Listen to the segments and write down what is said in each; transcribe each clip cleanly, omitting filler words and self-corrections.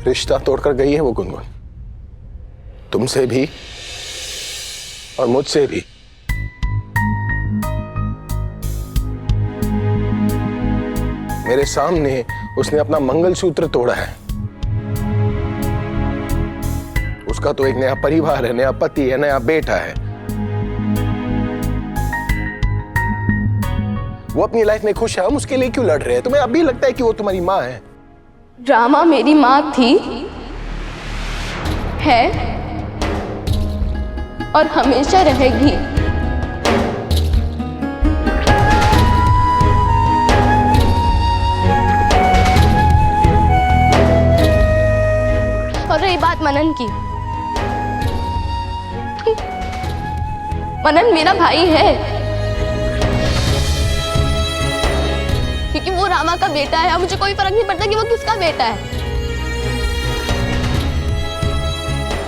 रिश्ता तोड़कर गई है वो गुनगुन, तुमसे भी और मुझसे भी। मेरे सामने उसने अपना मंगलसूत्र तोड़ा है। उसका तो एक नया परिवार है, नया पति है, नया बेटा है। वो अपनी लाइफ में खुश है, हम उसके लिए क्यों लड़ रहे हैं? तुम्हें अभी लगता है कि वो तुम्हारी माँ है? ड्रामा मेरी माँ थी, है और हमेशा रहेगी। और रही बात मनन की, मनन मेरा भाई है, क्योंकि वो रामा का बेटा है। मुझे कोई फर्क नहीं पड़ता कि वो किसका बेटा है।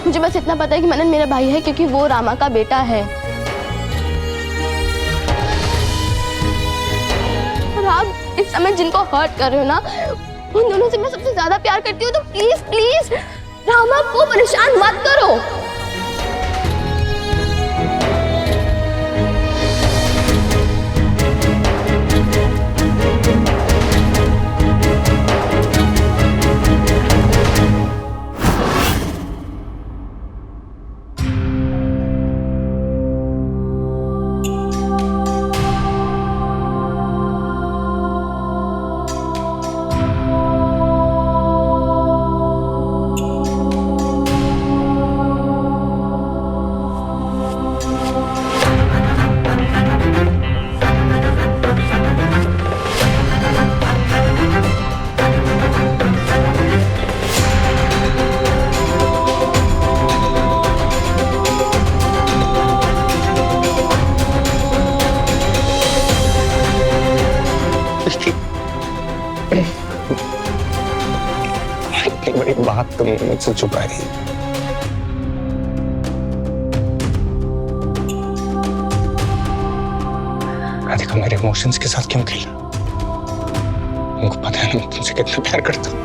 मुझे बस इतना पता है कि मनन मेरा भाई है, क्योंकि वो रामा का बेटा है। और आप इस समय जिनको हर्ट कर रहे हो ना, उन दोनों से मैं सबसे ज्यादा प्यार करती हूँ। तो प्लीज प्लीज रामा को परेशान मत करो। इतनी बड़ी बात तुमने मुझसे छुपाई। राधिका मेरे इमोशंस के साथ क्यों खेला? तुमको पता है ना मैं तुमसे कितना प्यार करता हूँ।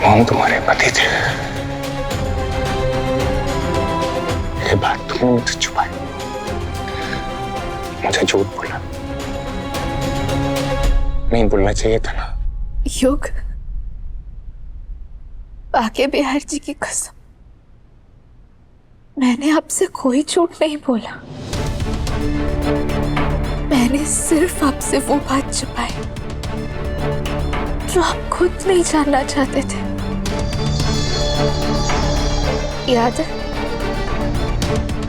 हम तुम्हारे पति थे, ये बात तुमने मुझसे छुपाई, मुझे झूठ बोला, नहीं बोलना चाहिए था ना। युग, बाके बिहार जी की कसम, मैंने आपसे कोई झूठ नहीं बोला। मैंने सिर्फ आपसे वो बात छुपाई जो आप खुद नहीं जानना चाहते थे। याद है,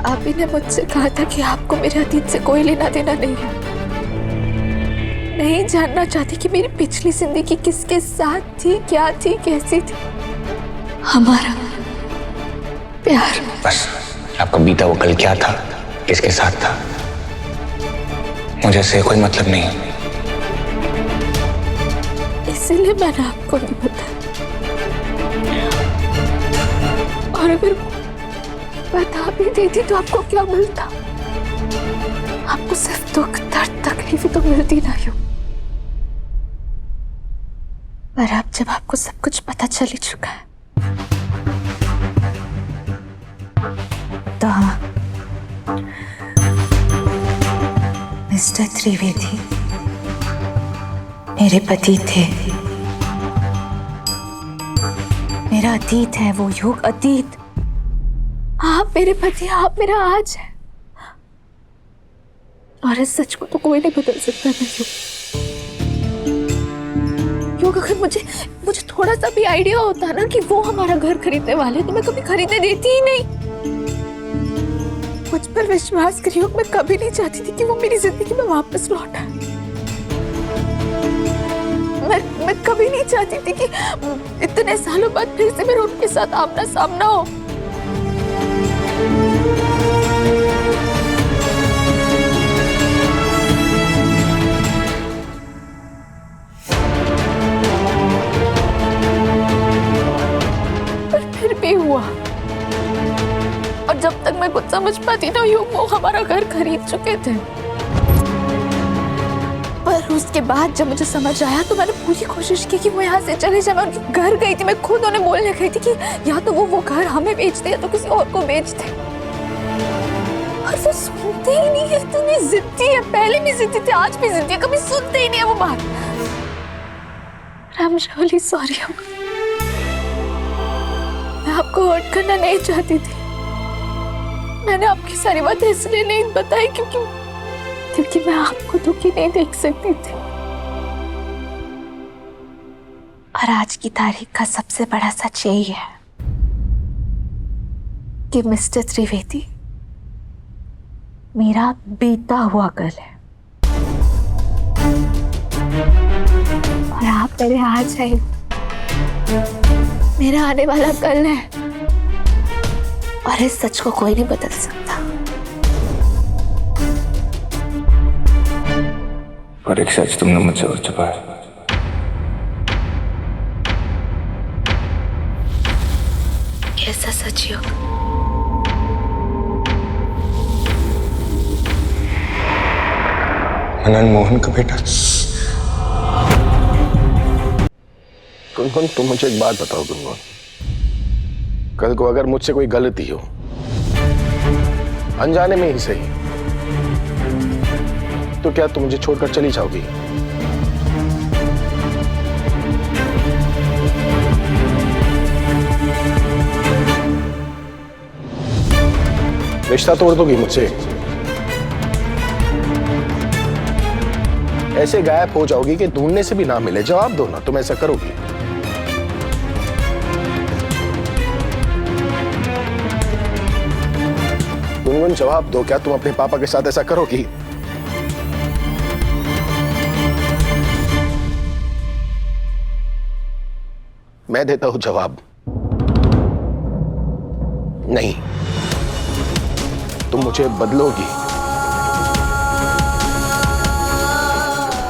आप ही ने मुझसे कहा था कि आपको मेरे अतीत से कोई लेना देना नहीं है। नहीं जानना चाहती कि मेरी पिछली जिंदगी किसके साथ थी, क्या थी, कैसी थी। हमारा प्यार, बस आपका बीता वो कल क्या था, किसके साथ था, मुझे इससे कोई मतलब नहीं है। इसीलिए मैंने आपको नहीं बताया। और अगर बता भी देती तो आपको क्या मिलता? आपको सिर्फ दुख, दर्द, तकलीफ तो मिलती ना यूं। पर अब जब आपको सब कुछ पता चल ही चुका है, तो हाँ, मिस्टर त्रिवेदी मेरे पति थे। मेरा अतीत है वो, युग, अतीत। आप मेरे पति, आप मेरा आज है। और इस सच को तो कोई नहीं बदल सकता ना युग। अगर मुझे थोड़ा सा भी आइडिया होता ना कि वो हमारा घर खरीदने वाले, तो मैं कभी खरीदने देती ही नहीं। मुझ पर विश्वास करिए, मैं कभी नहीं चाहती थी कि वो मेरी जिंदगी में वापस लौट आए। मैं कभी नहीं चाहती थी कि इतने सालों बाद फिर से मेरा उनके साथ आमना सामना हो। पर फिर भी हुआ। जब तक मैं कुछ समझ पाती ना यूं वो हमारा घर खरीद चुके थे। पर उसके बाद जब मुझे समझ आया तो मैंने पूरी कोशिश की कि वो यहाँ से चले जाए। मैं उनके घर गई थी, मैं खुद उन्हें बोलने गई थी कि या तो वो घर हमें बेच दे या तो किसी और को बेच दे, और वो सुनते ही नहीं है। इतनी जिद्दी है, पहले भी जिद्दी थी, आज भी जिद्दी है, कभी सुनते ही नहीं है वो बात। I'm really sorry। मैं आपको हर्ट करना नहीं चाहती थी। मैंने आपकी सारी बातें इसलिए नहीं बताई क्योंकि मैं आपको दुखी नहीं देख सकती थी। और आज की तारीख का सबसे बड़ा सच यही है कि मिस्टर त्रिवेदी मेरा बीता हुआ कल है और आप मेरे आज है, मेरा आने वाला कल है, और इस सच को कोई नहीं बदल सकता। पर एक सच तुमने मुझसे और छुपाया। कैसा सच हो? मनन मोहन का बेटा। गुनगुन, तुम मुझे एक बात बताओ गुनगुन, कल को अगर मुझसे कोई गलती हो, अनजाने में ही सही, तो क्या तुम मुझे छोड़कर चली जाओगी? रिश्ता तोड़ दोगी मुझसे? ऐसे गायब हो जाओगी कि ढूंढने से भी ना मिले? जवाब दो ना, तुम ऐसा करोगी? गुनगुन जवाब दो, क्या तुम अपने पापा के साथ ऐसा करोगी? मैं देता हूं जवाब, नहीं। तुम मुझे बदलोगी,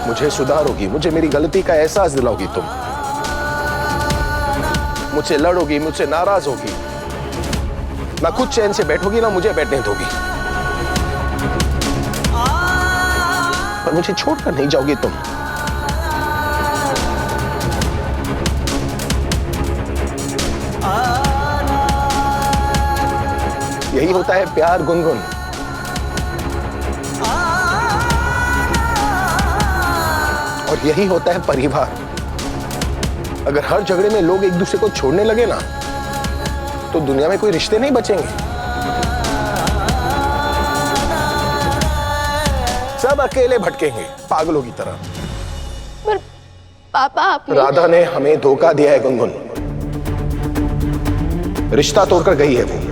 मुझे सुधारोगी, मुझे मेरी गलती का एहसास दिलाओगी, तुम मुझसे लड़ोगी, मुझसे नाराज होगी, ना खुद चैन से बैठोगी ना मुझे बैठने दोगी, पर मुझे छोड़कर नहीं जाओगी तुम। यही होता है प्यार गुनगुन। और यही होता है परिवार। अगर हर झगड़े में लोग एक दूसरे को छोड़ने लगे ना, तो दुनिया में कोई रिश्ते नहीं बचेंगे। सब अकेले भटकेंगे पागलों की तरह। पर पापा आपने... राधा ने हमें धोखा दिया है गुनगुन। रिश्ता तोड़कर गई है वो।